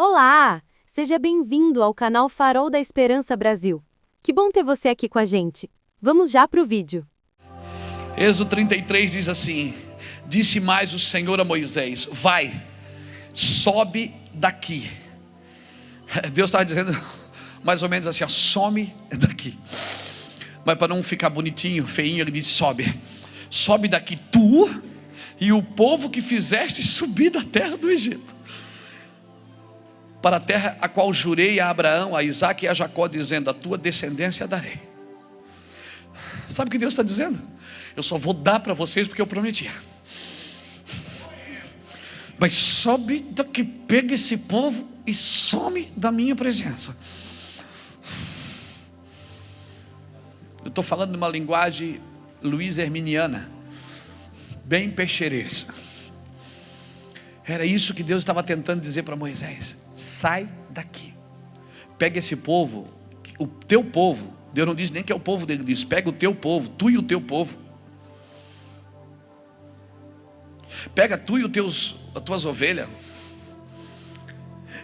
Olá! Seja bem-vindo ao canal Farol da Esperança Brasil. Que bom ter você aqui com a gente. Vamos já para o vídeo. Êxodo 33 diz assim: disse mais o Senhor a Moisés: vai, sobe daqui. Deus estava dizendo mais ou menos assim, ó, some daqui. Mas para não ficar bonitinho, feinho, ele disse: sobe daqui tu e o povo que fizeste subir da terra do Egito, para a terra a qual jurei a Abraão, a Isaque e a Jacó, dizendo: a tua descendência darei. Sabe o que Deus está dizendo? Eu só vou dar para vocês porque eu prometi. Mas sobe daqui, pega esse povo e some da minha presença. Eu estou falando numa linguagem Luiz Herminiana, bem peixereza. Era isso que Deus estava tentando dizer para Moisés: sai daqui, pega esse povo, o teu povo. Deus não diz nem que é o povo dele, diz: pega o teu povo, tu e o teu povo. Pega tu e as tuas ovelhas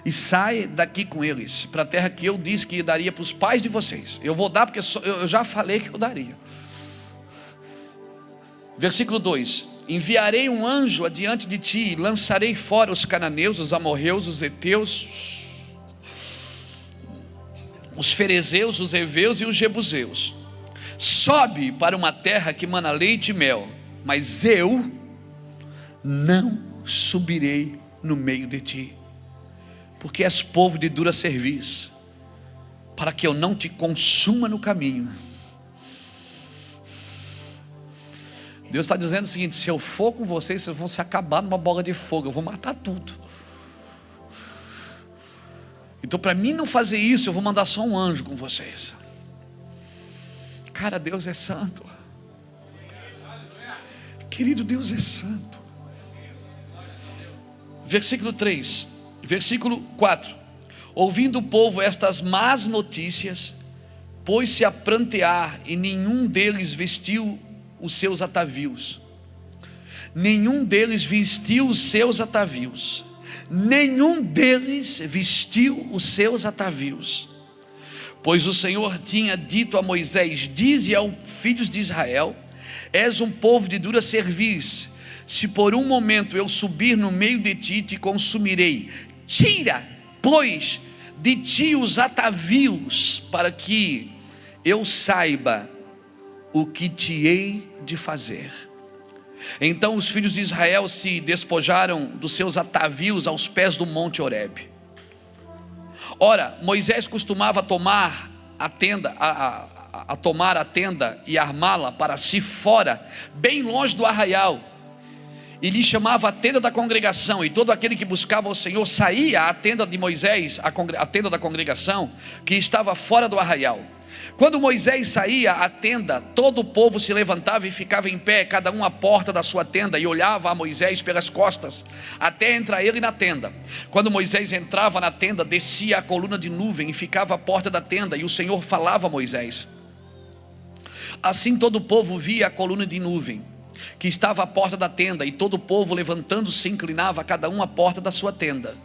e sai daqui com eles para a terra que eu disse que daria para os pais de vocês. Eu vou dar porque eu já falei que eu daria. Versículo 2: enviarei um anjo adiante de ti, e lançarei fora os cananeus, os amorreus, os heteus, os ferezeus, os heveus e os jebuseus. Sobe para uma terra que mana leite e mel, mas eu não subirei no meio de ti, porque és povo de dura cerviz, para que eu não te consuma no caminho. Deus está dizendo o seguinte: se eu for com vocês, vocês vão se acabar numa bola de fogo, eu vou matar tudo. Então, para mim não fazer isso, eu vou mandar só um anjo com vocês. Cara, Deus é santo. Querido, Deus é santo. Versículo 3, versículo 4: ouvindo o povo estas más notícias, pôs-se a prantear, e nenhum deles vestiu os seus atavios. Nenhum deles vestiu os seus atavios. Nenhum deles vestiu os seus atavios. Pois o Senhor tinha dito a Moisés: dize aos filhos de Israel: és um povo de dura cerviz. Se por um momento eu subir no meio de ti, te consumirei. Tira, pois, de ti os atavios, para que eu saiba o que te hei de fazer. Então os filhos de Israel se despojaram dos seus atavios aos pés do monte Horebe. Ora, Moisés costumava tomar a tenda, tomar a tenda e armá-la para si fora, bem longe do arraial, e lhe chamava a tenda da congregação. E todo aquele que buscava o Senhor saía à tenda de Moisés, a tenda da congregação, que estava fora do arraial. Quando Moisés saía à tenda, todo o povo se levantava e ficava em pé, cada um à porta da sua tenda, e olhava a Moisés pelas costas, até entrar ele na tenda. Quando Moisés entrava na tenda, descia a coluna de nuvem e ficava à porta da tenda, e o Senhor falava a Moisés. Assim todo o povo via a coluna de nuvem que estava à porta da tenda, e todo o povo levantando-se se inclinava, cada um à porta da sua tenda.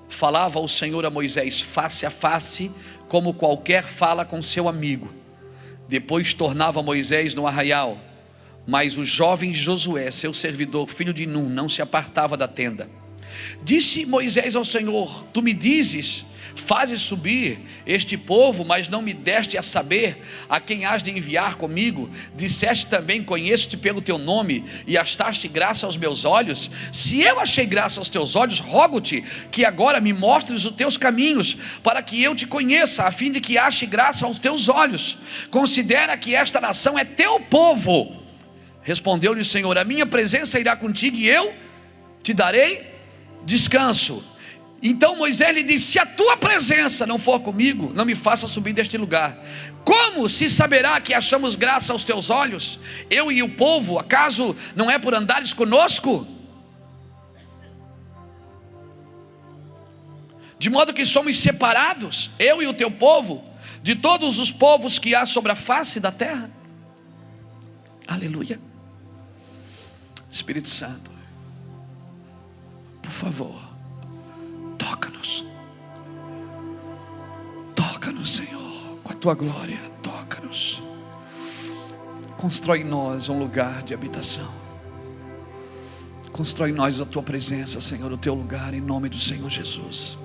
Falava o Senhor a Moisés face a face, como qualquer fala com seu amigo. Depois tornava Moisés no arraial, mas o jovem Josué, seu servidor, filho de Nun, não se apartava da tenda. Disse Moisés ao Senhor: tu me dizes, fazes subir este povo, mas não me deste a saber a quem has de enviar comigo. Disseste também: conheço-te pelo teu nome, e achaste graça aos meus olhos. Se eu achei graça aos teus olhos, rogo-te que agora me mostres os teus caminhos, para que eu te conheça, a fim de que ache graça aos teus olhos. Considera que esta nação é teu povo. Respondeu-lhe o Senhor: a minha presença irá contigo, e eu te darei descanso. Então Moisés lhe disse: se a tua presença não for comigo, não me faça subir deste lugar. Como se saberá que achamos graça aos teus olhos, eu e o povo? Acaso não é por andares conosco? De modo que somos separados, eu e o teu povo, de todos os povos que há sobre a face da terra. Aleluia. Espírito Santo, por favor, toca-nos. Senhor, com a tua glória, toca-nos. Constrói em nós um lugar de habitação. Constrói em nós a tua presença, Senhor, o teu lugar, em nome do Senhor Jesus.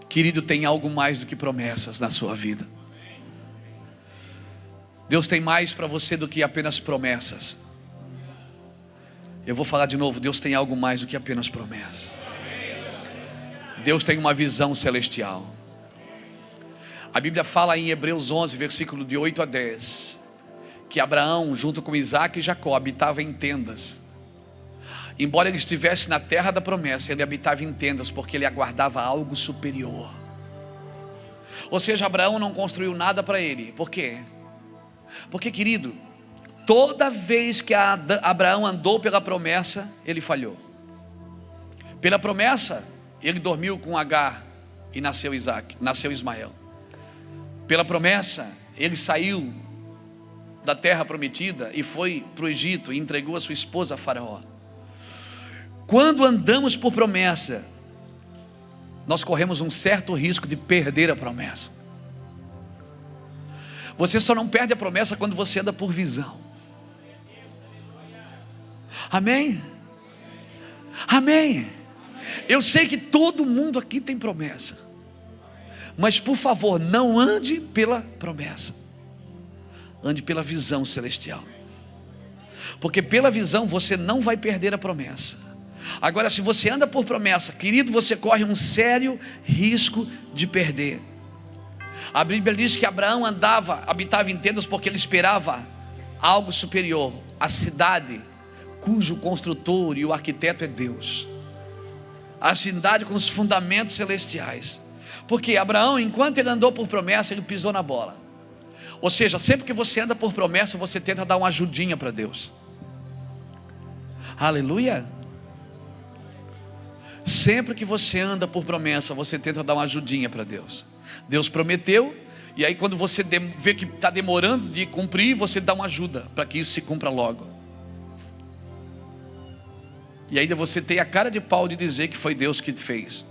Querido, tem algo mais do que promessas na sua vida. Deus tem mais para você do que apenas promessas. Eu vou falar de novo, Deus tem algo mais do que apenas promessas. Deus tem uma visão celestial. A Bíblia fala em Hebreus 11, versículo de 8 a 10, que Abraão, junto com Isaac e Jacó, habitava em tendas. Embora ele estivesse na terra da promessa, ele habitava em tendas, porque ele aguardava algo superior. Ou seja, Abraão não construiu nada para ele. Por quê? Porque, querido, toda vez que Abraão andou pela promessa, ele falhou. Pela promessa, ele dormiu com Agar e nasceu Ismael. Pela promessa, ele saiu da terra prometida e foi para o Egito e entregou a sua esposa a Faraó. Quando andamos por promessa, nós corremos um certo risco de perder a promessa. Você só não perde a promessa quando você anda por visão. Amém? Amém. Eu sei que todo mundo aqui tem promessa, mas por favor, não ande pela promessa, ande pela visão celestial, porque pela visão você não vai perder a promessa. Agora, se você anda por promessa, querido, você corre um sério risco de perder. A Bíblia diz que Abraão habitava em tendas porque ele esperava algo superior, a cidade cujo construtor e o arquiteto é Deus, a cidade com os fundamentos celestiais. Porque Abraão, enquanto ele andou por promessa, ele pisou na bola. Ou seja, sempre que você anda por promessa, você tenta dar uma ajudinha para Deus. Aleluia. Sempre que você anda por promessa, você tenta dar uma ajudinha para Deus. Deus prometeu, e aí quando você vê que está demorando de cumprir, você dá uma ajuda para que isso se cumpra logo. E ainda você tem a cara de pau de dizer que foi Deus que fez.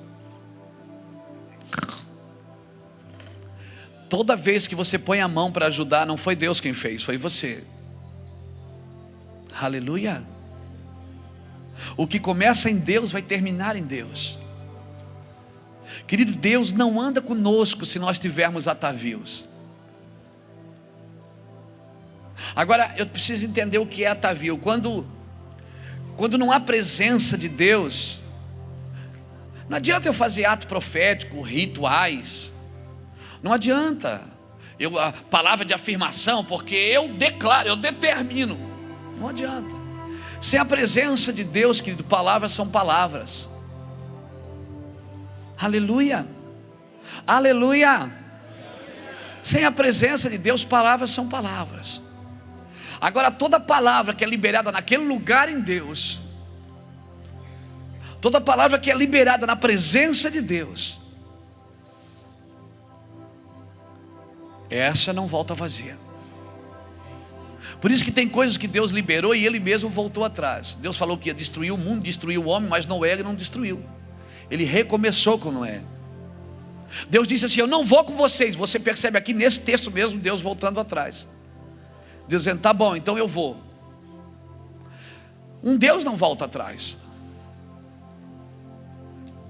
Toda vez que você põe a mão para ajudar, não foi Deus quem fez, foi você. Aleluia. O que começa em Deus vai terminar em Deus. Querido, Deus não anda conosco se nós tivermos atavios. Agora, eu preciso entender o que é atavio. Quando não há presença de Deus, não adianta eu fazer ato profético, rituais. Não adianta a palavra de afirmação, porque eu declaro, eu determino. Não adianta. Sem a presença de Deus, querido, palavras são palavras. Aleluia. Aleluia. Sem a presença de Deus, palavras são palavras. Agora, toda palavra que é liberada naquele lugar em Deus, toda palavra que é liberada na presença de Deus, essa não volta vazia. Por isso que tem coisas que Deus liberou e Ele mesmo voltou atrás. Deus falou que ia destruir o mundo, destruir o homem, mas Noé Ele não destruiu. Ele recomeçou com Noé. Deus disse assim: eu não vou com vocês. Você percebe aqui nesse texto mesmo, Deus voltando atrás. Deus dizendo: tá bom, então eu vou. Um Deus não volta atrás.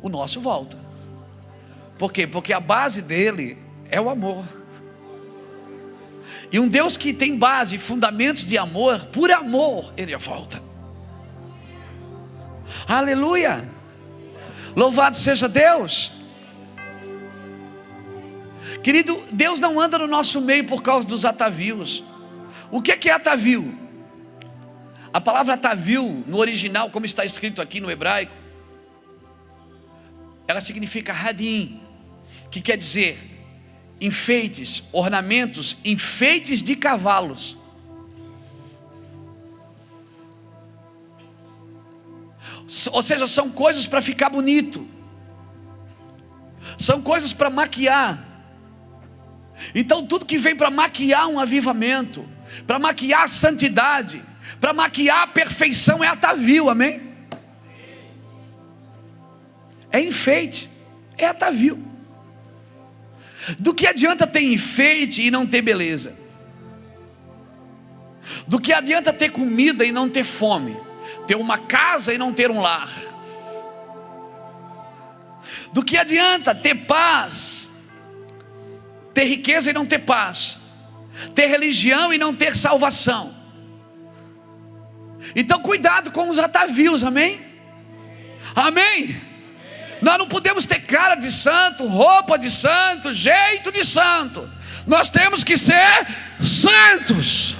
O nosso volta. Por quê? Porque a base dele é o amor. E um Deus que tem base, fundamentos de amor, por amor, Ele volta. Aleluia. Louvado seja Deus. Querido, Deus não anda no nosso meio por causa dos atavios. O que é atavio? A palavra atavio, no original, como está escrito aqui no hebraico, ela significa hadim, que quer dizer enfeites, ornamentos, enfeites de cavalos. Ou seja, são coisas para ficar bonito, são coisas para maquiar. Então tudo que vem para maquiar um avivamento, para maquiar a santidade, para maquiar a perfeição, é atavio, amém? É enfeite, é atavio. Do que adianta ter enfeite e não ter beleza? Do que adianta ter comida e não ter fome? Ter uma casa e não ter um lar? Do que adianta ter paz, ter riqueza e não ter paz? Ter religião e não ter salvação? Então cuidado com os atavios, amém? Amém? Nós não podemos ter cara de santo, roupa de santo, jeito de santo. Nós temos que ser santos.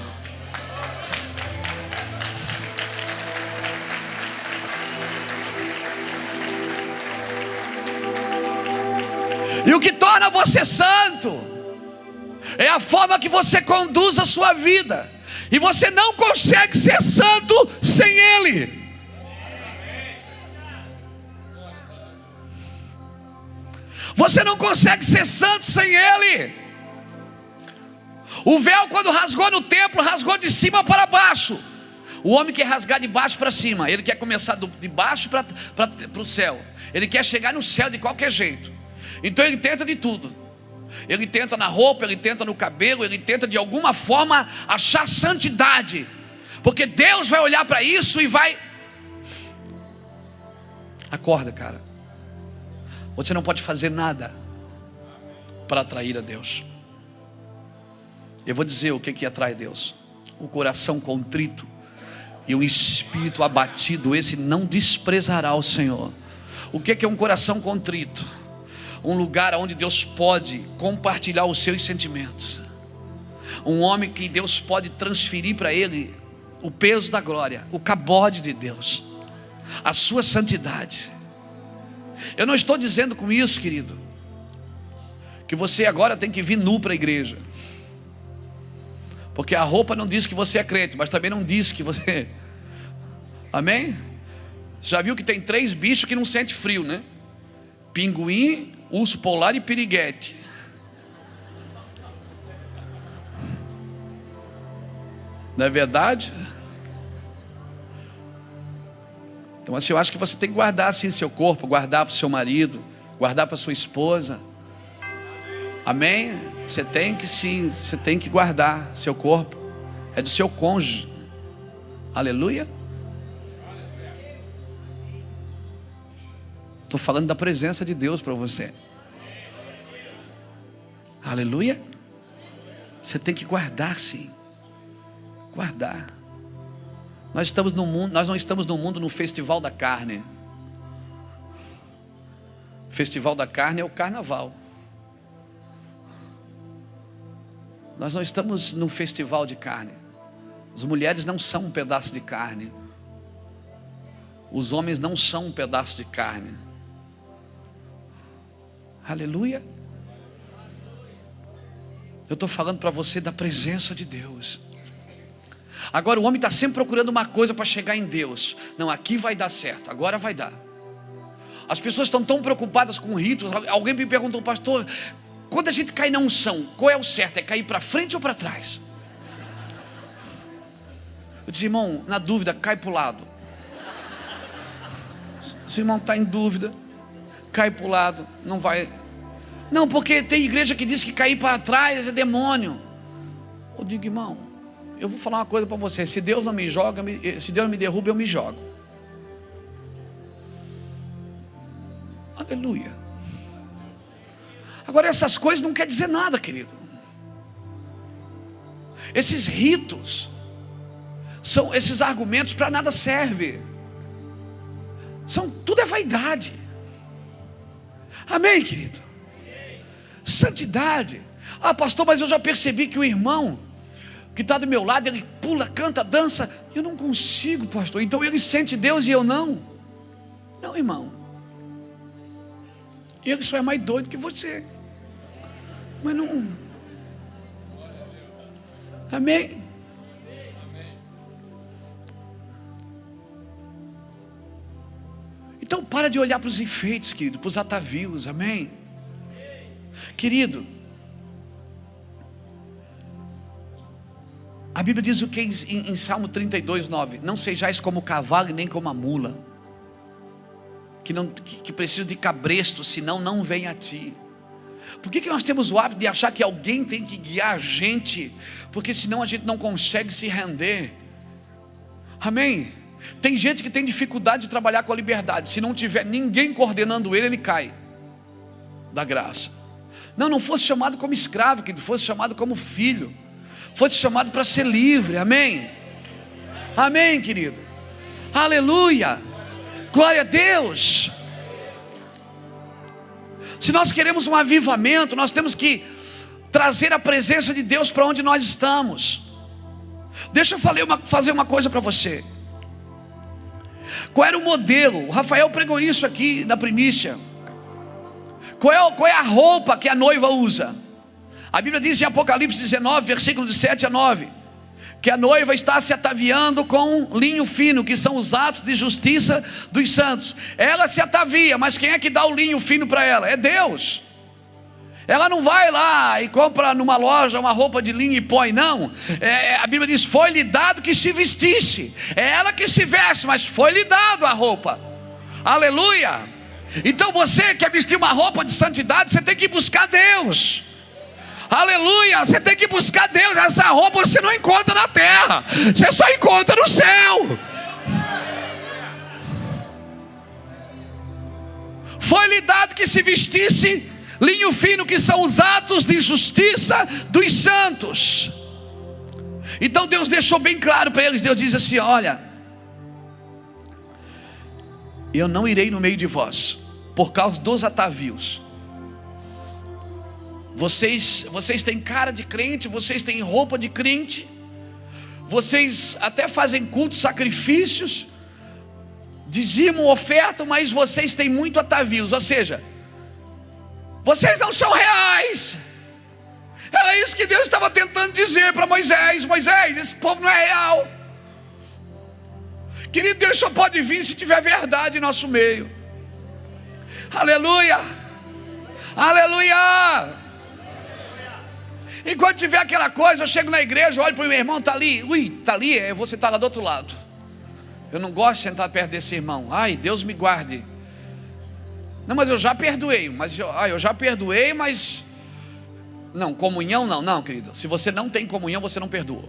E o que torna você santo é a forma que você conduz a sua vida. E você não consegue ser santo sem Ele. Você não consegue ser santo sem Ele. O véu, quando rasgou no templo, rasgou de cima para baixo. O homem quer rasgar de baixo para cima. Ele quer começar de baixo para o céu. Ele quer chegar no céu de qualquer jeito. Então ele tenta de tudo. Ele tenta na roupa, ele tenta no cabelo, ele tenta de alguma forma achar santidade. Porque Deus vai olhar para isso e vai... Acorda, cara. Você não pode fazer nada para atrair a Deus. Eu vou dizer o que atrai Deus: o coração contrito e o espírito abatido, esse não desprezará o Senhor. O que é um coração contrito? Um lugar onde Deus pode compartilhar os seus sentimentos. Um homem que Deus pode transferir para ele o peso da glória, o cabode de Deus, a sua santidade. Eu não estou dizendo com isso, querido, que você agora tem que vir nu para a igreja. Porque a roupa não diz que você é crente, mas também não diz que você... Amém? Já viu que tem 3 bichos que não sente frio, né? Pinguim, urso polar e piriguete. Não é verdade? Então assim, eu acho que você tem que guardar assim seu corpo, guardar para o seu marido, guardar para sua esposa. Amém? Você tem que sim, você tem que guardar seu corpo. É do seu cônjuge. Aleluia. Estou falando da presença de Deus para você. Aleluia. Você tem que guardar sim. Guardar. Nós estamos no mundo, nós não estamos no mundo no festival da carne. O festival da carne é o carnaval. Nós não estamos num festival de carne. As mulheres não são um pedaço de carne. Os homens não são um pedaço de carne. Aleluia. Eu estou falando para você da presença de Deus. Agora o homem está sempre procurando uma coisa para chegar em Deus. Não, aqui vai dar certo, agora vai dar. As pessoas estão tão preocupadas com ritos. Alguém me perguntou: pastor, quando a gente cai na unção, qual é o certo? É cair para frente ou para trás? Eu disse: irmão, na dúvida, cai para o lado. Se o irmão está em dúvida, cai para o lado, não vai. Não, porque tem igreja que diz que cair para trás é demônio. Eu digo: irmão, eu vou falar uma coisa para você: se Deus não me joga, se Deus me derruba, eu me jogo. Aleluia. Agora essas coisas não quer dizer nada, querido. Esses ritos, esses argumentos para nada servem. Tudo é vaidade. Amém, querido? Santidade. Ah, pastor, mas eu já percebi que o irmão que está do meu lado, ele pula, canta, dança. Eu não consigo, pastor. Então ele sente Deus e eu não. Não, irmão. Ele só é mais doido que você. Mas não. Amém? Então para de olhar para os enfeites, querido, para os atavios. Amém? Querido, a Bíblia diz o que em Salmo 32:9: não sejais como o cavalo e nem como a mula, que precisa de cabresto, senão não vem a ti. Por que nós temos o hábito de achar que alguém tem que guiar a gente? Porque senão a gente não consegue se render. Amém? Tem gente que tem dificuldade de trabalhar com a liberdade. Se não tiver ninguém coordenando ele, ele cai da graça. Não fosse chamado como escravo, que fosse chamado como filho, fosse chamado para ser livre. Amém? Amém, querido? Aleluia! Glória a Deus! Se nós queremos um avivamento, nós temos que trazer a presença de Deus para onde nós estamos. Deixa eu fazer uma coisa para você. Qual era o modelo? O Rafael pregou isso aqui na primícia. Qual é a roupa que a noiva usa? A Bíblia diz em Apocalipse 19, versículos de 7 a 9, que a noiva está se ataviando com linho fino, que são os atos de justiça dos santos. Ela se atavia, mas quem é que dá o linho fino para ela? É Deus. Ela não vai lá e compra numa loja uma roupa de linho e põe, não. A Bíblia diz, foi-lhe dado que se vestisse. É ela que se veste, mas foi-lhe dado a roupa. Aleluia. Então você quer vestir uma roupa de santidade, você tem que buscar Deus. Aleluia, você tem que buscar Deus. Essa roupa você não encontra na terra, você só encontra no céu. Foi-lhe dado que se vestisse linho fino, que são os atos de justiça dos santos. Então Deus deixou bem claro para eles. Deus diz assim: olha, eu não irei no meio de vós, por causa dos atavios. Vocês têm cara de crente, vocês têm roupa de crente, vocês até fazem cultos, sacrifícios, dizimam, ofertam, mas vocês têm muito atavios. Ou seja, vocês não são reais. Era isso que Deus estava tentando dizer para Moisés. Moisés, esse povo não é real. Querido, Deus só pode vir se tiver verdade em nosso meio. Aleluia. Aleluia. Enquanto tiver aquela coisa, eu chego na igreja, olho para o meu irmão, está ali. Ui, está ali, eu vou sentar lá do outro lado. Eu não gosto de sentar perto desse irmão. Ai, Deus me guarde. Não, mas eu já perdoei. Eu já perdoei, mas não, comunhão não, querido. Se você não tem comunhão, você não perdoa.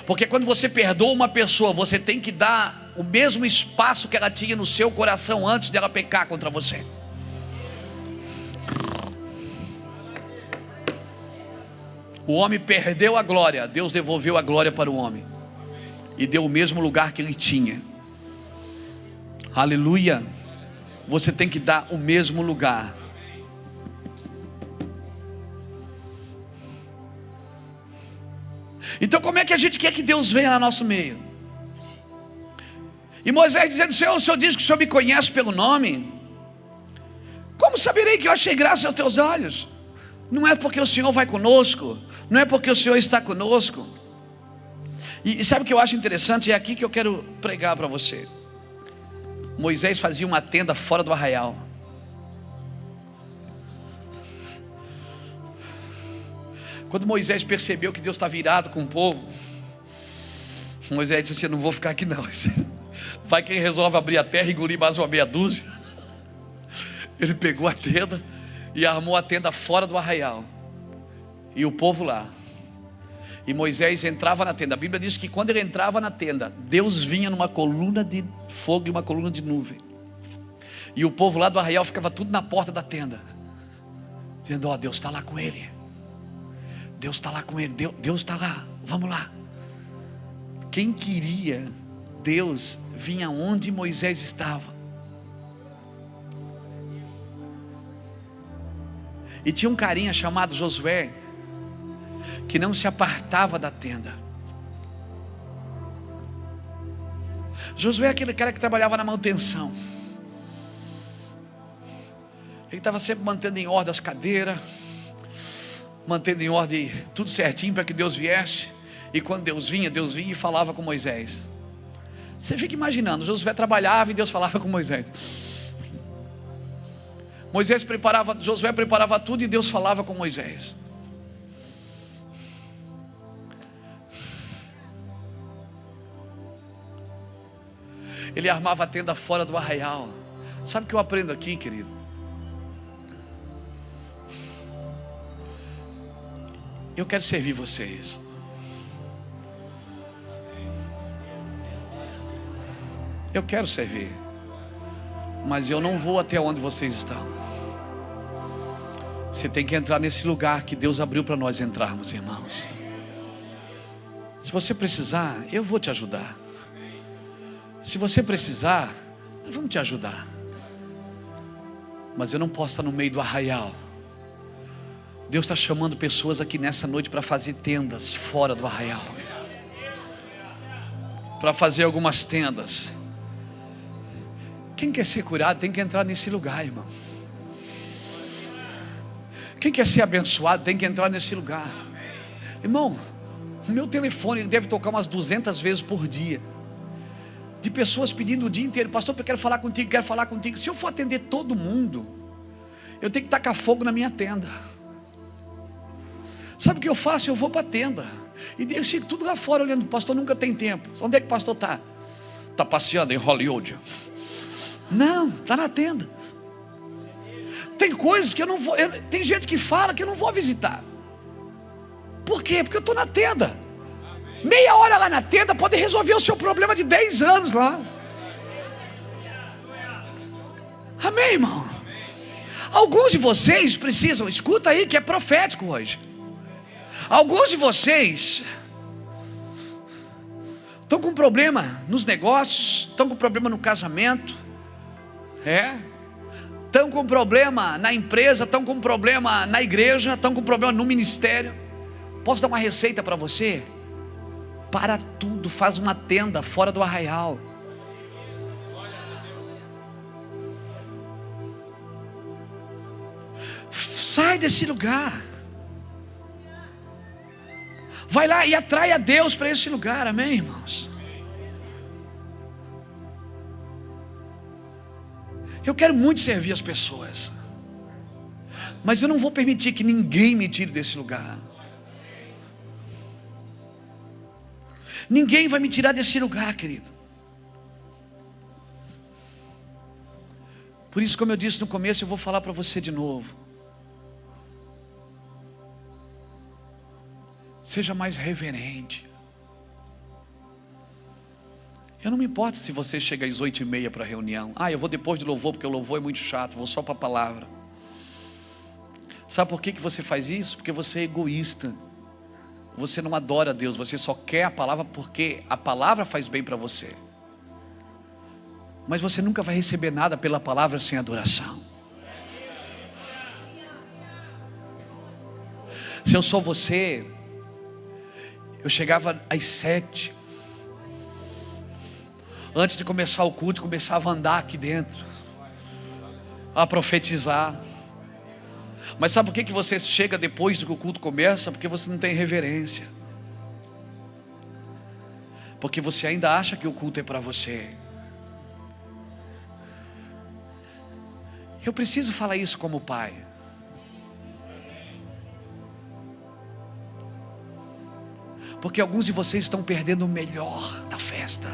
Porque quando você perdoa uma pessoa, você tem que dar o mesmo espaço que ela tinha no seu coração antes dela pecar contra você. O homem perdeu a glória, Deus devolveu a glória para o homem e deu o mesmo lugar que ele tinha. Aleluia. Você tem que dar o mesmo lugar. Então como é que a gente quer que Deus venha no nosso meio? E Moisés dizendo: Senhor, o Senhor diz que o Senhor me conhece pelo nome. Como saberei que eu achei graça aos teus olhos? Não é porque o Senhor vai conosco, não é porque o Senhor está conosco. E sabe o que eu acho interessante? É aqui que eu quero pregar para você. Moisés fazia uma tenda fora do arraial. Quando Moisés percebeu que Deus está virado com o povo, Moisés disse assim: eu não vou ficar aqui não. Vai quem resolve abrir a terra e engolir mais uma meia dúzia. Ele pegou a tenda e armou a tenda fora do arraial, e o povo lá. E Moisés entrava na tenda. A Bíblia diz que quando ele entrava na tenda, Deus vinha numa coluna de fogo e uma coluna de nuvem. E o povo lá do arraial ficava tudo na porta da tenda, dizendo: ó, Deus está lá com ele. Deus está lá com ele. Deus está lá, vamos lá. Quem queria Deus vinha onde Moisés estava. E tinha um carinha chamado Josué, que não se apartava da tenda. Josué é aquele cara que trabalhava na manutenção. Ele estava sempre mantendo em ordem as cadeiras, mantendo em ordem tudo certinho para que Deus viesse. E quando Deus vinha e falava com Moisés. Você fica imaginando, Josué trabalhava e Deus falava com Moisés. Josué preparava tudo e Deus falava com Moisés. Ele armava a tenda fora do arraial. Sabe o que eu aprendo aqui, querido? Eu quero servir vocês. Eu quero servir, mas eu não vou até onde vocês estão. Você tem que entrar nesse lugar que Deus abriu para nós entrarmos, irmãos. Se você precisar, eu vou te ajudar. Se você precisar, nós vamos te ajudar. Mas eu não posso estar no meio do arraial. Deus está chamando pessoas aqui nessa noite para fazer tendas fora do arraial, para fazer algumas tendas. Quem quer ser curado tem que entrar nesse lugar, irmão. Quem quer ser abençoado tem que entrar nesse lugar. Irmão, o meu telefone ele deve tocar umas 200 vezes por dia, de pessoas pedindo o dia inteiro: pastor, eu quero falar contigo, quero falar contigo. Se eu for atender todo mundo, eu tenho que tacar fogo na minha tenda. Sabe o que eu faço? Eu vou para a tenda e eu fico tudo lá fora olhando. O pastor nunca tem tempo. Onde é que o pastor está? Está passeando em Hollywood? Não, está na tenda. Tem coisas que eu não vou, tem gente que fala que eu não vou visitar. Por quê? Porque eu estou na tenda. Meia hora lá na tenda pode resolver o seu problema de 10 anos lá. Amém, irmão? Alguns de vocês precisam, escuta aí que é profético hoje. Alguns de vocês estão com problema nos negócios, estão com problema no casamento, estão com problema na empresa, estão com problema na igreja, estão com problema no ministério. Posso dar uma receita para você? Para tudo, faz uma tenda fora do arraial. Sai desse lugar. Vai lá e atrai a Deus para esse lugar, amém, irmãos? Eu quero muito servir as pessoas, mas eu não vou permitir que ninguém me tire desse lugar. Ninguém vai me tirar desse lugar, querido. Por isso, como eu disse no começo, eu vou falar para você de novo. Seja mais reverente. Eu não me importo se você chega às 8h30 para a reunião. Eu vou depois do louvor, porque o louvor é muito chato, vou só para a palavra. Sabe por que você faz isso? Porque você é egoísta. Você não adora a Deus, você só quer a palavra porque a palavra faz bem para você. Mas você nunca vai receber nada pela palavra sem adoração. Se eu sou você, eu chegava às 7. Antes de começar o culto, começava a andar aqui dentro, a profetizar. Mas sabe por que você chega depois do que o culto começa? Porque você não tem reverência. Porque você ainda acha que o culto é para você. Eu preciso falar isso como pai. Porque alguns de vocês estão perdendo o melhor da festa.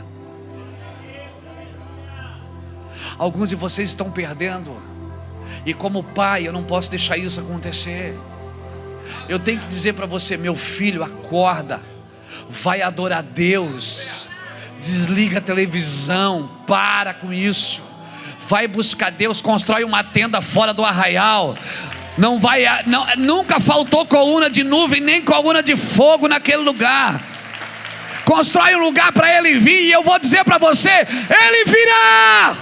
Alguns de vocês estão perdendo. E como pai, eu não posso deixar isso acontecer. Eu tenho que dizer para você: meu filho, acorda, vai adorar a Deus, desliga a televisão, para com isso, vai buscar Deus, constrói uma tenda fora do arraial. Nunca faltou coluna de nuvem, nem coluna de fogo naquele lugar. Constrói um lugar para Ele vir, e eu vou dizer para você: Ele virá.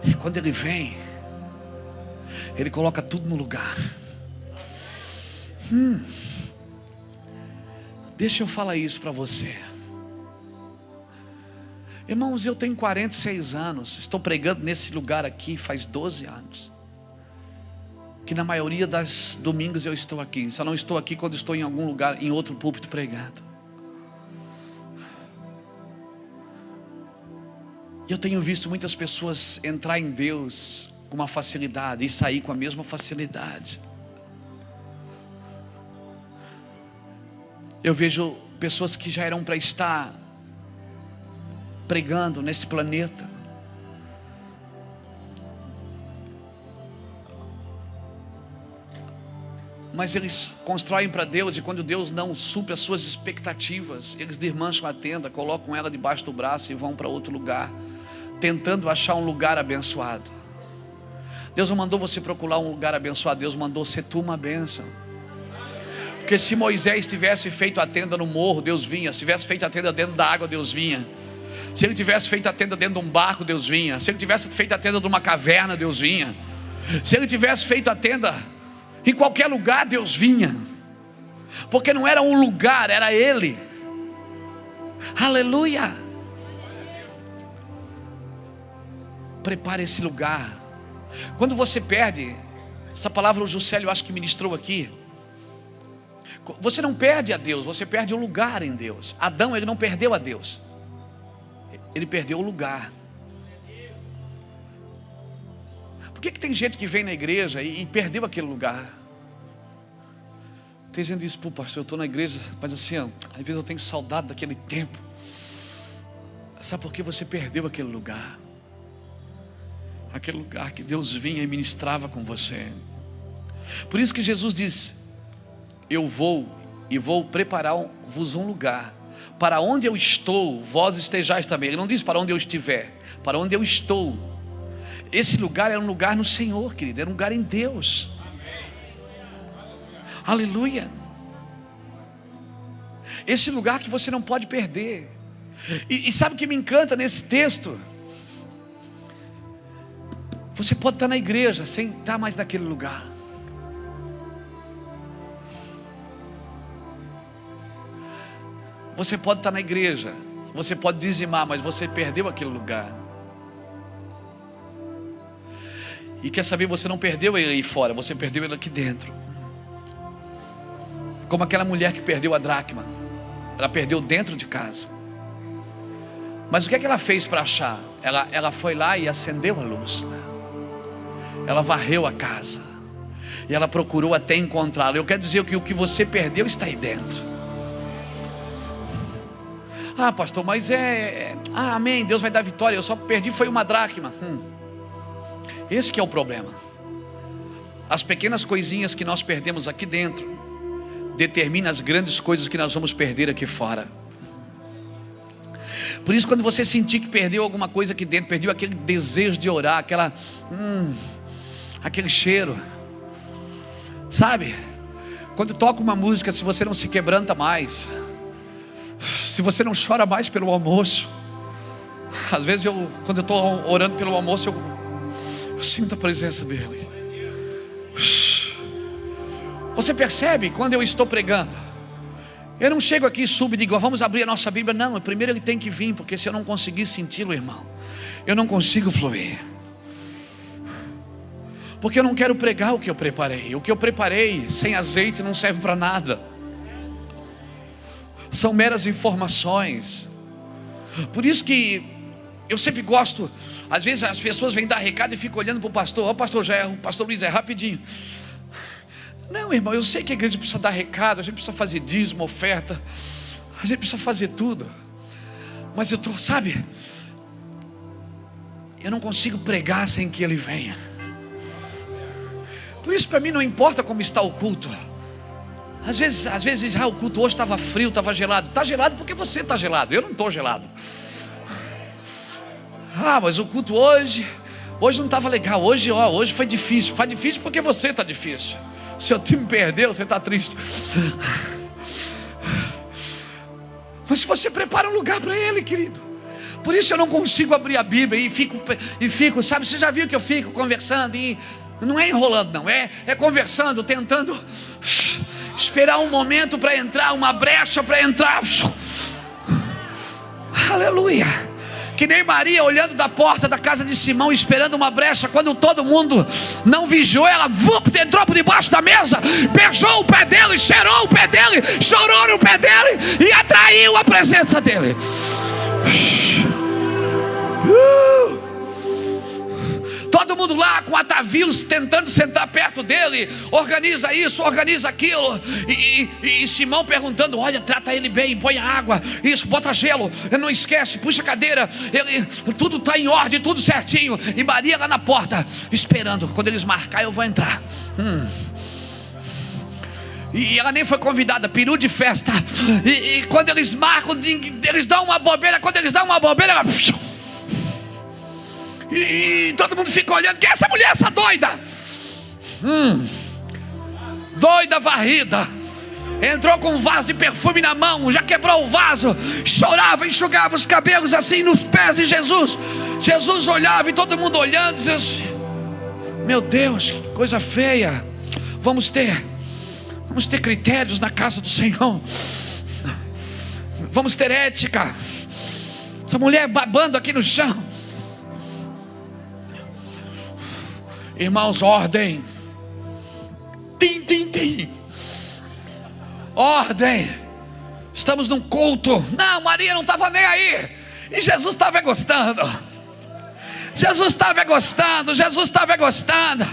E quando Ele vem, Ele coloca tudo no lugar. Deixa eu falar isso para você. Irmãos, eu tenho 46 anos. Estou pregando nesse lugar aqui faz 12 anos. Que na maioria das domingos eu estou aqui. Só não estou aqui quando estou em algum lugar, em outro púlpito pregando. Eu tenho visto muitas pessoas entrar em Deus com uma facilidade e sair com a mesma facilidade. Eu vejo pessoas que já eram para estar pregando nesse planeta mas eles constroem para Deus, e quando Deus não supre as suas expectativas, eles desmancham a tenda, colocam ela debaixo do braço e vão para outro lugar, tentando achar um lugar abençoado. Deus não mandou você procurar um lugar abençoado, Deus mandou ser tu uma bênção. Porque se Moisés tivesse feito a tenda no morro, Deus vinha. Se tivesse feito a tenda dentro da água, Deus vinha. Se ele tivesse feito a tenda dentro de um barco, Deus vinha. Se ele tivesse feito a tenda de uma caverna, Deus vinha. Se ele tivesse feito a tenda em qualquer lugar, Deus vinha. Porque não era um lugar, era Ele. Aleluia. Prepare esse lugar. Quando você perde, essa palavra o Juscelio acho que ministrou aqui. Você não perde a Deus, você perde o lugar em Deus. Adão, ele não perdeu a Deus, ele perdeu o lugar. Por que tem gente que vem na igreja e perdeu aquele lugar? Tem gente que diz: pô, pastor, eu estou na igreja, mas assim, ó, às vezes eu tenho saudade daquele tempo. Sabe por que você perdeu aquele lugar? Aquele lugar que Deus vinha e ministrava com você. Por isso que Jesus diz: eu vou e vou preparar-vos um lugar, para onde eu estou, vós estejais também. Ele não diz para onde eu estiver, para onde eu estou. Esse lugar era um lugar no Senhor, querido, era um lugar em Deus. Aleluia. Esse lugar que você não pode perder. E sabe o que me encanta nesse texto? Você pode estar na igreja sem estar mais naquele lugar. Você pode estar na igreja, você pode dizimar, mas você perdeu aquele lugar. E quer saber, você não perdeu ele aí fora, você perdeu ele aqui dentro. Como aquela mulher que perdeu a dracma, ela perdeu dentro de casa. Mas o que é que ela fez para achar? Ela foi lá e acendeu a luz. Ela varreu a casa e ela procurou até encontrá-lo. Eu quero dizer que o que você perdeu está aí dentro. Ah, pastor, mas amém, Deus vai dar vitória. Eu só perdi foi uma dracma. Esse que é o problema. As pequenas coisinhas que nós perdemos aqui dentro determinam as grandes coisas que nós vamos perder aqui fora. Por isso, quando você sentir que perdeu alguma coisa aqui dentro, perdeu aquele desejo de orar, aquele cheiro, sabe? Quando toca uma música, se você não se quebranta mais, se você não chora mais pelo almoço. Às vezes quando eu estou orando pelo almoço, eu sinto a presença dele. Você percebe quando eu estou pregando? Eu não chego aqui e subo e digo: vamos abrir a nossa Bíblia. Não, primeiro ele tem que vir, porque se eu não conseguir senti-lo, irmão, eu não consigo fluir. Porque eu não quero pregar o que eu preparei. O que eu preparei sem azeite não serve para nada. São meras informações. Por isso que eu sempre gosto. Às vezes as pessoas vêm dar recado e ficam olhando para o pastor. Ó, pastor Jair, o pastor Luiz, rapidinho. Não, irmão, eu sei que a igreja precisa dar recado, a gente precisa fazer dízimo, oferta, a gente precisa fazer tudo. Mas eu estou, sabe, eu não consigo pregar sem que ele venha. Por isso para mim não importa como está o culto. Às vezes o culto hoje estava frio, estava gelado. Está gelado porque você está gelado, eu não estou gelado. Mas o culto hoje não estava legal. Hoje foi difícil. Faz difícil porque você está difícil. Seu time perdeu, você está triste. Mas se você prepara um lugar para ele, querido. Por isso eu não consigo abrir a Bíblia e fico, sabe, você já viu que eu fico conversando e não é enrolando não, é conversando, tentando esperar um momento para entrar, uma brecha para entrar. Aleluia. Que nem Maria olhando da porta da casa de Simão, esperando uma brecha. Quando todo mundo não vigiou, ela entrou por debaixo da mesa, beijou o pé dele, cheirou o pé dele, chorou no pé dele e atraiu a presença dele. Todo mundo lá com atavios tentando sentar perto dele. Organiza isso, organiza aquilo. E Simão perguntando: olha, trata ele bem, põe água, isso, bota gelo, não esquece, puxa a cadeira, tudo está em ordem, tudo certinho. E Maria lá na porta, esperando, quando eles marcarem eu vou entrar. E ela nem foi convidada, peru de festa. E quando eles marcam, eles dão uma bobeira. Quando eles dão uma bobeira, ela... E todo mundo fica olhando. Quem é essa mulher, essa doida? Doida varrida. Entrou com um vaso de perfume na mão, já quebrou o vaso, chorava, enxugava os cabelos assim nos pés de Jesus. Jesus olhava e todo mundo olhando, dizia assim: meu Deus, que coisa feia. Vamos ter critérios na casa do Senhor. Vamos ter ética. Essa mulher babando aqui no chão. Irmãos, ordem. Tim, tim, tim. Ordem. Estamos num culto. Não, Maria não estava nem aí. E Jesus estava gostando. Jesus estava gostando. Jesus estava gostando.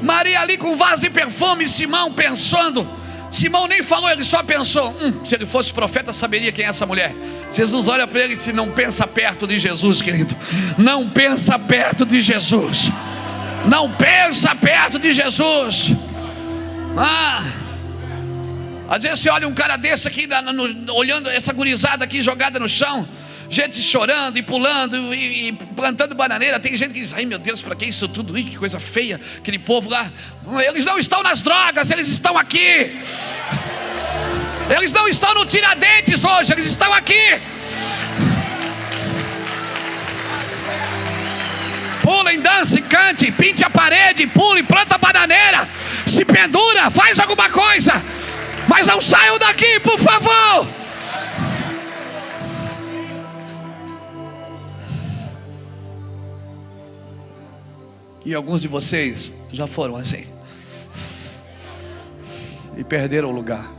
Maria ali com um vaso de perfume. Simão pensando. Simão nem falou, ele só pensou: se ele fosse profeta, saberia quem é essa mulher. Jesus olha para ele e disse: não pensa perto de Jesus, querido. Não pensa perto de Jesus. Não pensa perto de Jesus. Às vezes você olha um cara desse aqui, olhando essa gurizada aqui jogada no chão, gente chorando e pulando e plantando bananeira. Tem gente que diz: ai meu Deus, para que isso tudo? Que coisa feia, aquele povo lá. Eles não estão nas drogas, eles estão aqui. Eles não estão no Tiradentes hoje, eles estão aqui. Pulem, dancem, cante, pinte a parede, pule, planta bananeira, se pendura, faz alguma coisa, mas não saiam daqui, por favor. E alguns de vocês já foram assim e perderam o lugar.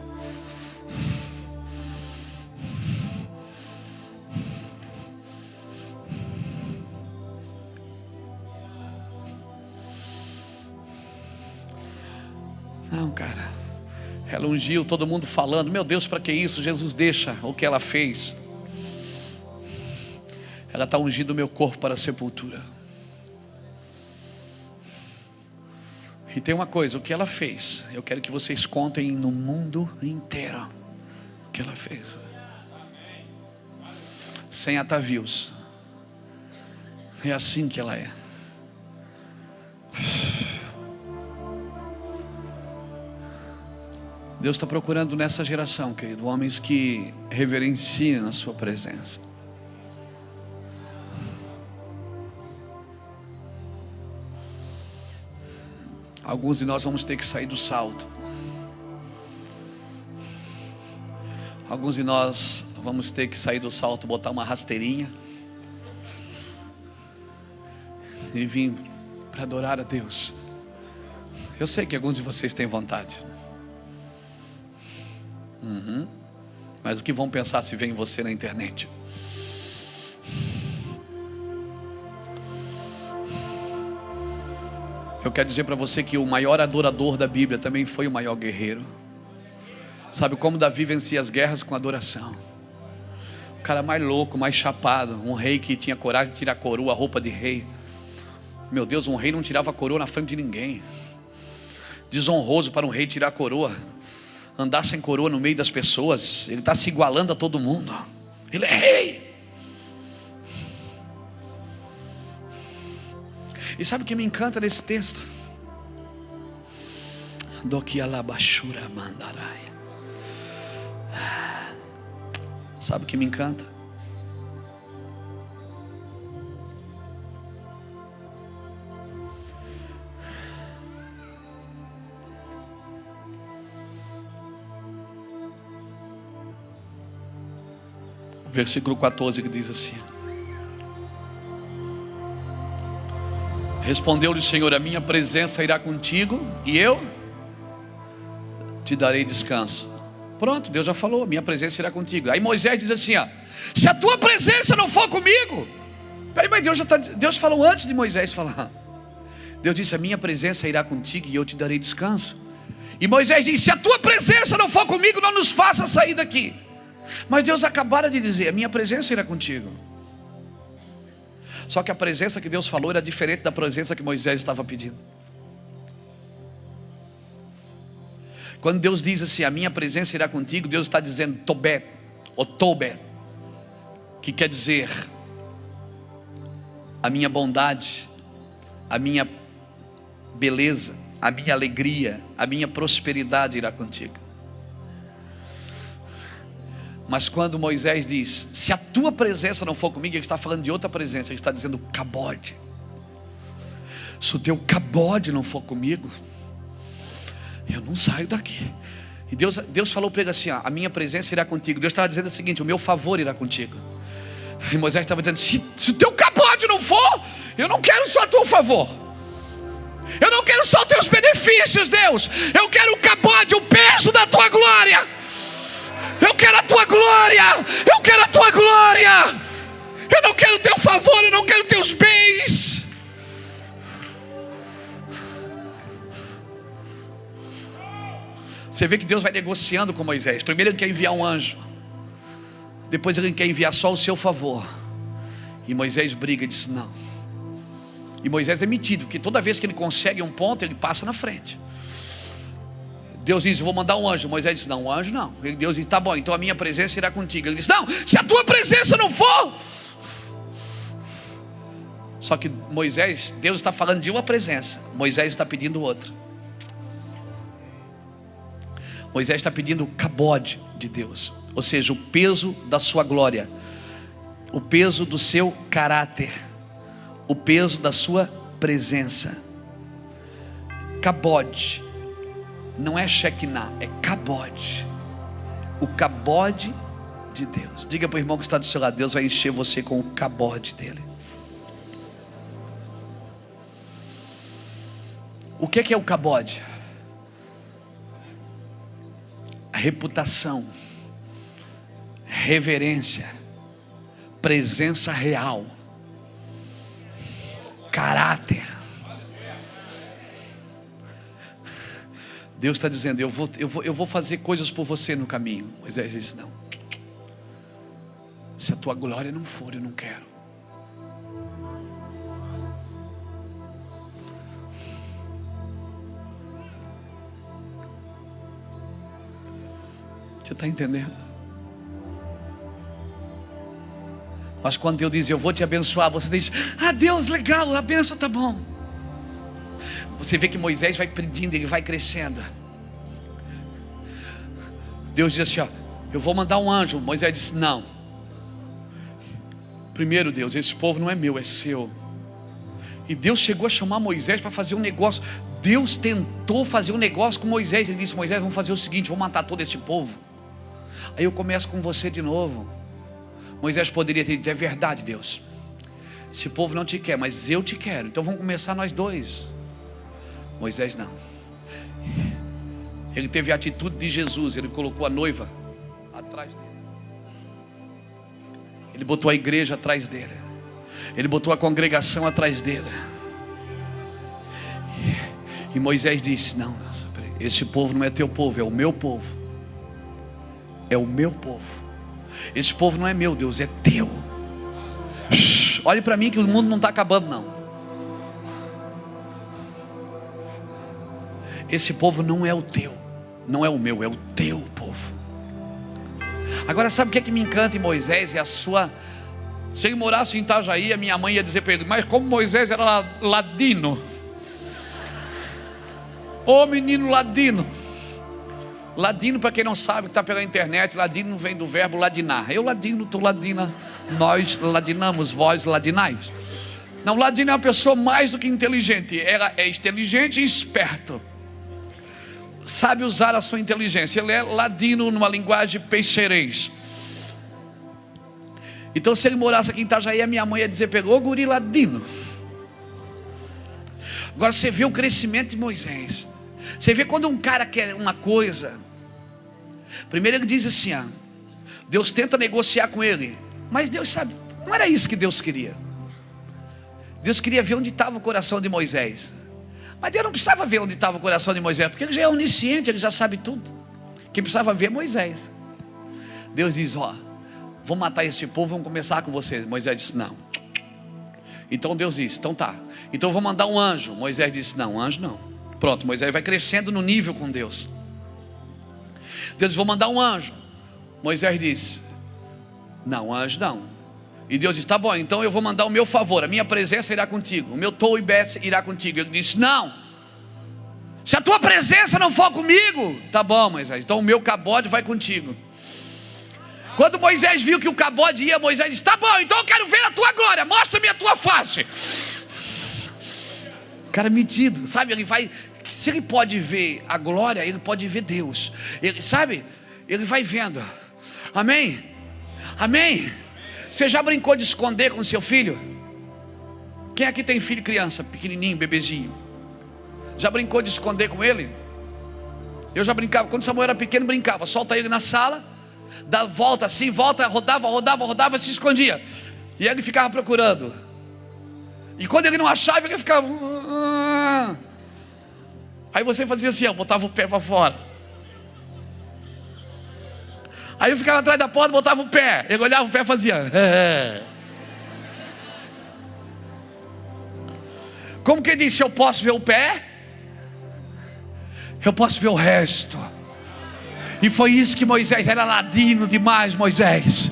Não, cara. Ela ungiu, todo mundo falando: meu Deus, para que isso? Jesus, deixa o que ela fez. Ela está ungindo o meu corpo para a sepultura. E tem uma coisa: o que ela fez, eu quero que vocês contem no mundo inteiro o que ela fez. Sem atavios. É assim que ela é. Deus está procurando nessa geração, querido, homens que reverenciem a sua presença. Alguns de nós vamos ter que sair do salto. Alguns de nós vamos ter que sair do salto, botar uma rasteirinha e vir para adorar a Deus. Eu sei que alguns de vocês têm vontade. Mas o que vão pensar se vem você na internet? Eu quero dizer para você que o maior adorador da Bíblia também foi o maior guerreiro. Sabe como Davi vencia as guerras? Com adoração. O cara mais louco, mais chapado, um rei que tinha coragem de tirar a coroa, a roupa de rei. Meu Deus, um rei não tirava a coroa na frente de ninguém. Desonroso para um rei tirar a coroa, andar sem coroa no meio das pessoas. Ele está se igualando a todo mundo. Ele é rei. E sabe o que me encanta nesse texto? Do que alabashura mandarai. Sabe o que me encanta? Versículo 14, que diz assim: respondeu-lhe o Senhor: a minha presença irá contigo e eu te darei descanso. Pronto, Deus já falou: a minha presença irá contigo. Aí Moisés diz assim: se a tua presença não for comigo. Peraí, mas Deus falou antes de Moisés falar. Deus disse: a minha presença irá contigo e eu te darei descanso. E Moisés diz: se a tua presença não for comigo, não nos faça sair daqui. Mas Deus acabara de dizer: a minha presença irá contigo. Só que a presença que Deus falou era diferente da presença que Moisés estava pedindo. Quando Deus diz assim, a minha presença irá contigo, Deus está dizendo Tobet, ou Tobet, que quer dizer a minha bondade, a minha beleza, a minha alegria, a minha prosperidade irá contigo. Mas quando Moisés diz, se a tua presença não for comigo, ele está falando de outra presença, ele está dizendo cabode. Se o teu cabode não for comigo, eu não saio daqui. E Deus falou para ele assim, a minha presença irá contigo. Deus estava dizendo o seguinte, o meu favor irá contigo. E Moisés estava dizendo, se o teu cabode não for, eu não quero só teu favor, eu não quero só teus benefícios, Deus. Eu quero o cabode, o peso da tua glória. Eu quero a tua glória. Eu quero a tua glória. Eu não quero o teu favor, eu não quero teus bens. Você vê que Deus vai negociando com Moisés. Primeiro ele quer enviar um anjo, depois ele quer enviar só o seu favor. E Moisés briga e diz não. E Moisés é metido, porque toda vez que ele consegue um ponto, ele passa na frente. Deus diz, eu vou mandar um anjo. Moisés diz, não, um anjo não. Deus diz, tá bom, então a minha presença irá contigo. Ele diz, não, se a tua presença não for. Só que Deus está falando de uma presença, Moisés está pedindo outra. Moisés está pedindo o cabode de Deus, ou seja, o peso da sua glória, o peso do seu caráter, o peso da sua presença. Cabode não é Shekinah, é cabode, o cabode de Deus. Diga para o irmão que está do seu lado, Deus vai encher você com o cabode dele. O que é o cabode? Reputação, reverência, presença real, caráter. Deus está dizendo, eu vou fazer coisas por você no caminho. Moisés disse, não, se a tua glória não for, eu não quero. Você está entendendo? Mas quando Deus diz, eu vou te abençoar, você diz, Deus, legal, a benção está bom. Você vê que Moisés vai pedindo, ele vai crescendo. Deus diz assim, eu vou mandar um anjo. Moisés disse, não. Primeiro, Deus, esse povo não é meu, é seu. E Deus chegou a chamar Moisés para fazer um negócio. Deus tentou fazer um negócio com Moisés. Ele disse, Moisés, vamos fazer o seguinte, vamos matar todo esse povo. Aí eu começo com você de novo. Moisés poderia ter dito, é verdade, Deus, esse povo não te quer, mas eu te quero, então vamos começar nós dois. Moisés não. Ele teve a atitude de Jesus. Ele colocou a noiva atrás dele, ele botou a igreja atrás dele, ele botou a congregação atrás dele. E Moisés disse, não, esse povo não é teu povo, é o meu povo. É o meu povo. Esse povo não é meu, Deus, é teu. Olhe para mim que o mundo não está acabando não. Esse povo não é o teu, não é o meu, é o teu povo. Agora sabe o que é que me encanta em Moisés? É a sua... Se ele morasse em Itajaí, a minha mãe ia dizer para ele, mas como Moisés era ladino. Ô menino ladino. Ladino, para quem não sabe, que está pela internet, ladino vem do verbo ladinar. Eu ladino, tu ladina, nós ladinamos, vós ladinais. Não, ladino é uma pessoa mais do que inteligente. Ela é inteligente e esperto, sabe usar a sua inteligência. Ele é ladino numa linguagem peixerês. Então se ele morasse aqui em Itajaí, a minha mãe ia dizer para ele, ô guri ladino. Agora você vê o crescimento de Moisés. Você vê quando um cara quer uma coisa, primeiro ele diz assim, Deus tenta negociar com ele, mas Deus sabe, não era isso que Deus queria. Deus queria ver onde estava o coração de Moisés. Mas Deus não precisava ver onde estava o coração de Moisés, porque ele já é onisciente, ele já sabe tudo. Quem precisava ver é Moisés. Deus diz, vou matar esse povo, vamos começar com você. Moisés disse, não. Então Deus disse, então tá, então eu vou mandar um anjo. Moisés disse, não, anjo não. Pronto, Moisés vai crescendo no nível com Deus. Deus, vou mandar um anjo. Moisés disse: não, anjo não. E Deus disse: tá bom, então eu vou mandar o meu favor, a minha presença irá contigo, o meu toibet irá contigo. Ele disse: não, se a tua presença não for comigo, tá bom, Moisés, então o meu cabode vai contigo. Quando Moisés viu que o cabode ia, Moisés disse: tá bom, então eu quero ver a tua glória, mostra-me a tua face. Cara metido, sabe? Ele vai, se ele pode ver a glória, ele pode ver Deus. Ele, sabe? Ele vai vendo. Amém? Amém? Você já brincou de esconder com seu filho? Quem aqui tem filho criança, pequenininho, bebezinho? Já brincou de esconder com ele? Eu já brincava, quando Samuel era pequeno, brincava. Solta ele na sala, dá volta assim, volta, rodava, se escondia. E ele ficava procurando. E quando ele não achava, ele ficava... Aí você fazia assim, ó, botava o pé para fora. Aí eu ficava atrás da porta, botava o pé. Ele olhava o pé e fazia... Como que ele disse: eu posso ver o pé, eu posso ver o resto. E foi isso que Moisés, era ladino demais Moisés.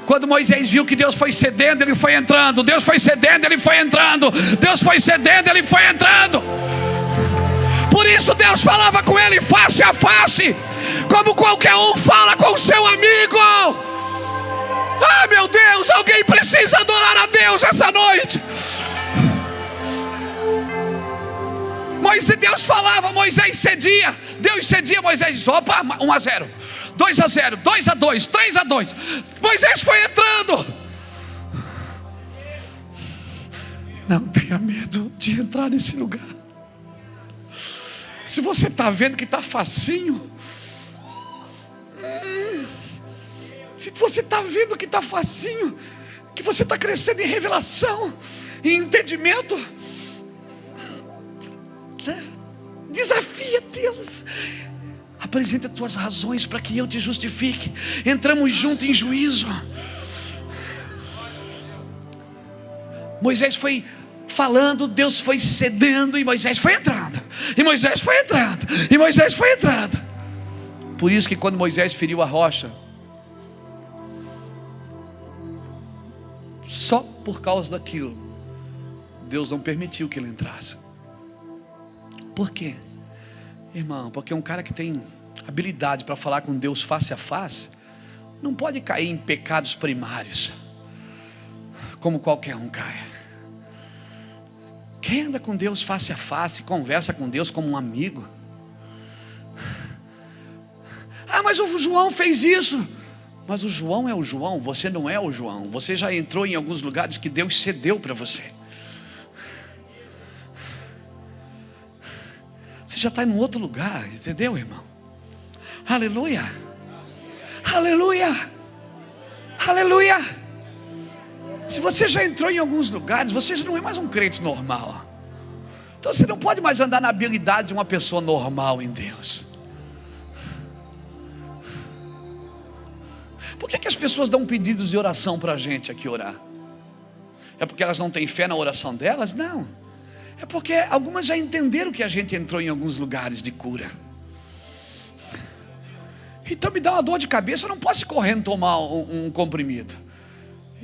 Quando Moisés viu que Deus foi cedendo, ele foi entrando. Deus foi cedendo, ele foi entrando. Deus foi cedendo, ele foi entrando. Por isso Deus falava com ele face a face, como qualquer um fala com o seu amigo. Ah, meu Deus, alguém precisa adorar a Deus essa noite. Deus falava, Moisés cedia. Deus cedia, Moisés disse: opa, 1-0, 2-0, 2-2, 3-2. Moisés foi entrando. Não tenha medo de entrar nesse lugar. Se você está vendo que está facinho, se você está vendo que está facinho, que você está crescendo em revelação, em entendimento, desafia Deus. Apresenta as tuas razões para que eu te justifique. Entramos juntos em juízo. Moisés foi falando, Deus foi cedendo, e Moisés foi entrando, e Moisés foi entrando, e Moisés foi entrando. Por isso que quando Moisés feriu a rocha, só por causa daquilo, Deus não permitiu que ele entrasse. Por quê? Irmão, porque um cara que tem habilidade para falar com Deus face a face, não pode cair em pecados primários, como qualquer um cai. Quem anda com Deus face a face, conversa com Deus como um amigo. Ah, mas o João fez isso. Mas o João é o João, você não é o João. Você já entrou em alguns lugares que Deus cedeu para você. Você já está em um outro lugar, entendeu, irmão? Aleluia, aleluia, aleluia. Se você já entrou em alguns lugares, você já não é mais um crente normal. Então você não pode mais andar na habilidade de uma pessoa normal em Deus. Por que as pessoas dão pedidos de oração para a gente aqui orar? É porque elas não têm fé na oração delas? Não. É porque algumas já entenderam que a gente entrou em alguns lugares de cura. Então me dá uma dor de cabeça, eu não posso ir correndo tomar um comprimido.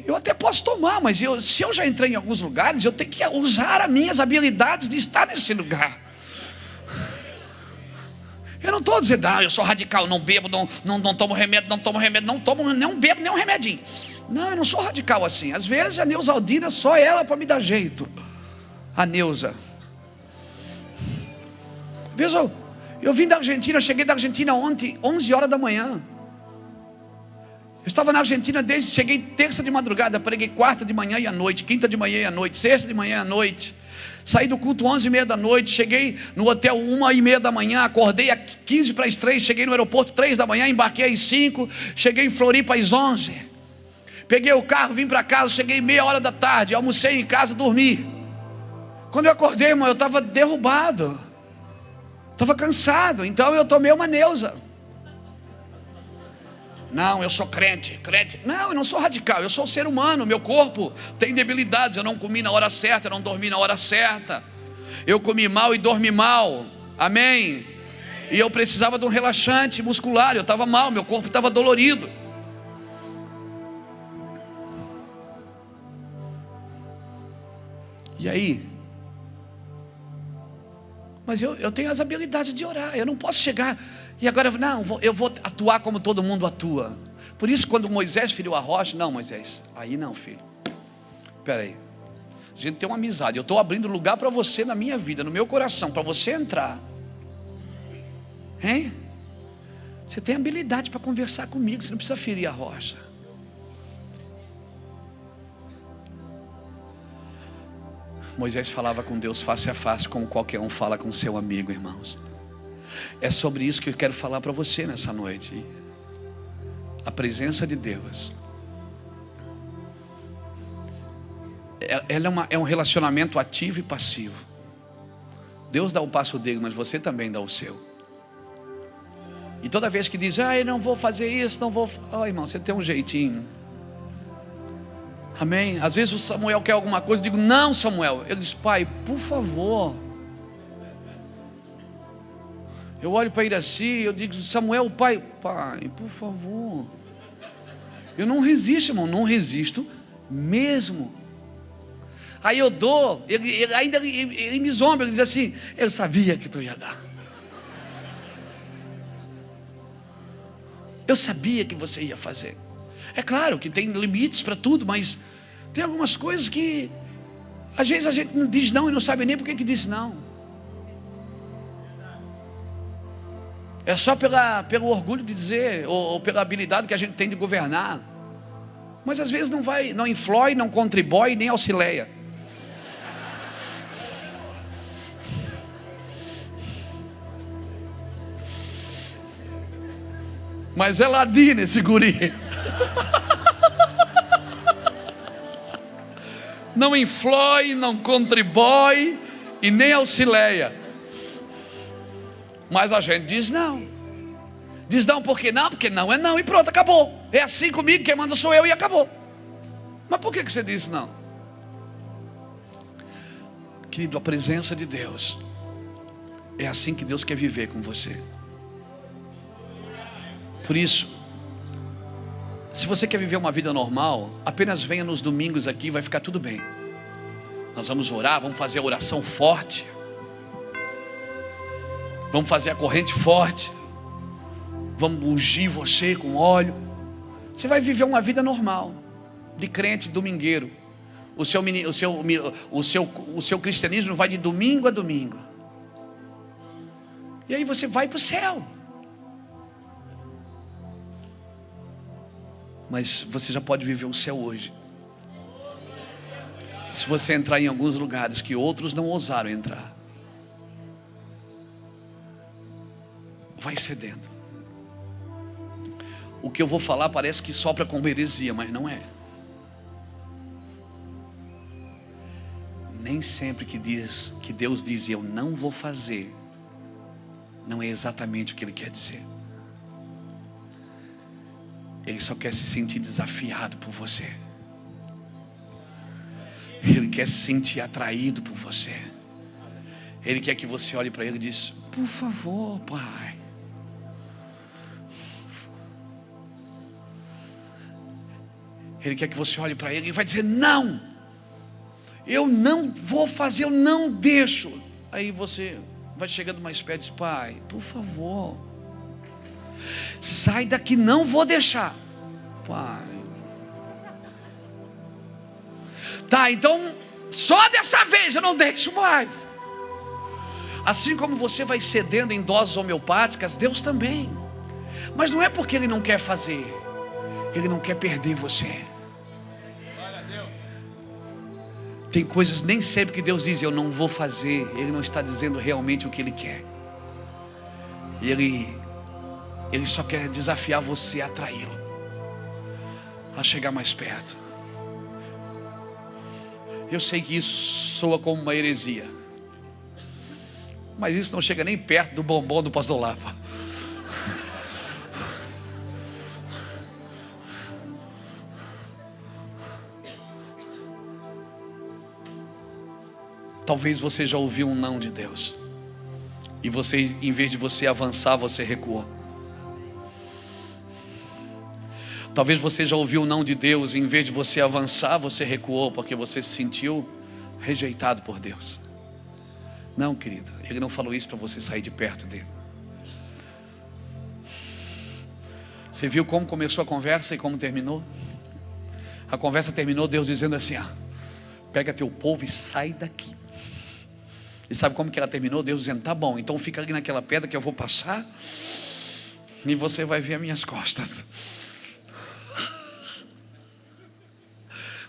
Eu até posso tomar, mas se eu já entrei em alguns lugares, eu tenho que usar as minhas habilidades de estar nesse lugar. Eu não estou dizendo: eu sou radical, não bebo, não tomo remédio, não bebo nem um remedinho. Não, eu não sou radical assim. Às vezes a Neusaldina, só ela para me dar jeito. A Neuza. Veja, eu vim da Argentina, cheguei da Argentina ontem, 11 horas da manhã. Eu estava na Argentina cheguei terça de madrugada, preguei quarta de manhã e à noite, quinta de manhã e à noite, sexta de manhã e à noite. Saí do culto 11h30 da noite, cheguei no hotel 1h30 da manhã, acordei às 2:45, cheguei no aeroporto 3 da manhã, embarquei às 5, cheguei em Floripa às 11. Peguei o carro, vim para casa, cheguei meia hora da tarde, almocei em casa, dormi. Quando eu acordei, irmão, eu estava derrubado, estava cansado, então eu tomei uma Neuza. Não, eu sou crente. Não, eu não sou radical, eu sou ser humano, meu corpo tem debilidades. Eu não comi na hora certa, eu não dormi na hora certa. Eu comi mal e dormi mal, amém? E eu precisava de um relaxante muscular. Eu estava mal, meu corpo estava dolorido. E aí? Mas eu tenho as habilidades de orar. Eu não posso chegar e agora, não, eu vou atuar como todo mundo atua. Por isso, quando Moisés feriu a rocha, não, Moisés, aí não, filho. Espera aí. A gente tem uma amizade. Eu estou abrindo lugar para você na minha vida, no meu coração, para você entrar. Hein? Você tem habilidade para conversar comigo. Você não precisa ferir a rocha. Moisés falava com Deus face a face, como qualquer um fala com seu amigo, irmãos. É sobre isso que eu quero falar para você nessa noite. A presença de Deus, ela é um relacionamento ativo e passivo. Deus dá o passo dele, mas você também dá o seu. E toda vez que diz, eu não vou fazer isso, não vou... irmão, você tem um jeitinho. Amém? Às vezes o Samuel quer alguma coisa, eu digo, não, Samuel. Ele diz, pai, por favor. Eu olho para ele assim, eu digo, Samuel, pai, por favor. Eu não resisto, irmão, não resisto mesmo. Aí eu dou, ele me zomba, ele diz assim, eu sabia que tu ia dar. Eu sabia que você ia fazer. É claro que tem limites para tudo, mas tem algumas coisas que às vezes a gente diz não e não sabe nem por que disse não. É só pelo orgulho de dizer, ou pela habilidade que a gente tem de governar. Mas às vezes não influi, não contribui, nem auxilia. Mas é ladinho esse guri. Não influi, não contribui e nem auxilia. Mas a gente diz não. Diz não porque não? Porque não é não e pronto, acabou. É assim comigo, quem manda sou eu e acabou. Mas por que você disse não? Querido, a presença de Deus é assim que Deus quer viver com você. Por isso, se você quer viver uma vida normal, apenas venha nos domingos aqui, vai ficar tudo bem. Nós vamos orar, vamos fazer a oração forte. Vamos fazer a corrente forte. Vamos ungir você com óleo. Você vai viver uma vida normal, de crente domingueiro. O seu cristianismo vai de domingo a domingo. E aí você vai para o céu. Mas você já pode viver o céu hoje. Se você entrar em alguns lugares que outros não ousaram entrar, vai cedendo. O que eu vou falar parece que sopra como heresia, mas não é. Nem sempre que Deus diz eu não vou fazer, não é exatamente o que Ele quer dizer. Ele só quer se sentir desafiado por você. Ele quer se sentir atraído por você. Ele quer que você olhe para Ele e diz, por favor, Pai. Ele quer que você olhe para Ele e vai dizer, não. Eu não vou fazer, eu não deixo. Aí você vai chegando mais perto e diz, Pai, por favor. Sai daqui, não vou deixar. Pai. Tá, então só dessa vez eu não deixo mais. Assim como você vai cedendo em doses homeopáticas, Deus também. Mas não é porque Ele não quer fazer, Ele não quer perder você. Tem coisas nem sempre que Deus diz eu não vou fazer, Ele não está dizendo realmente o que Ele quer. Ele só quer desafiar você a atraí-lo, a chegar mais perto. Eu sei que isso soa como uma heresia, mas isso não chega nem perto do bombom do pastor Lapa. Talvez você já ouviu um não de Deus. E você, em vez de você avançar, você recuou. Talvez você já ouviu o não de Deus, e em vez de você avançar, você recuou, porque você se sentiu rejeitado por Deus. Não, querido, Ele não falou isso para você sair de perto dele. Você viu como começou a conversa e como terminou? A conversa terminou Deus dizendo assim: pega teu povo e sai daqui. E sabe como que ela terminou? Deus dizendo: tá bom, então fica ali naquela pedra que eu vou passar, e você vai ver as minhas costas.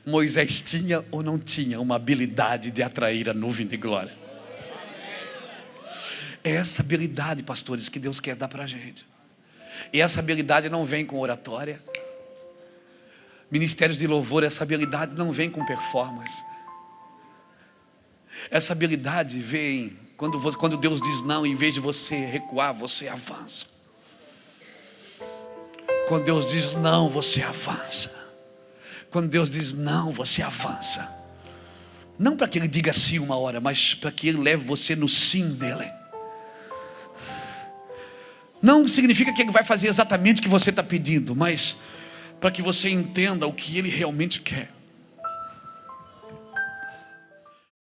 Moisés tinha ou não tinha uma habilidade de atrair a nuvem de glória? É essa habilidade, pastores, que Deus quer dar para a gente. E essa habilidade não vem com oratória. Ministérios de louvor, essa habilidade não vem com performance. Essa habilidade vem quando Deus diz não, em vez de você recuar, você avança. Quando Deus diz não, você avança. Quando Deus diz não, você avança. Não para que Ele diga sim uma hora, mas para que Ele leve você no sim dele. Não significa que Ele vai fazer exatamente o que você está pedindo, mas para que você entenda o que Ele realmente quer.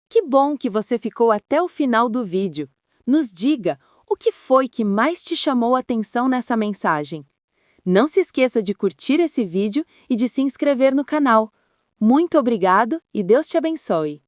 Que bom que você ficou até o final do vídeo. Nos diga o que foi que mais te chamou a atenção nessa mensagem. Não se esqueça de curtir esse vídeo e de se inscrever no canal. Muito obrigado e Deus te abençoe.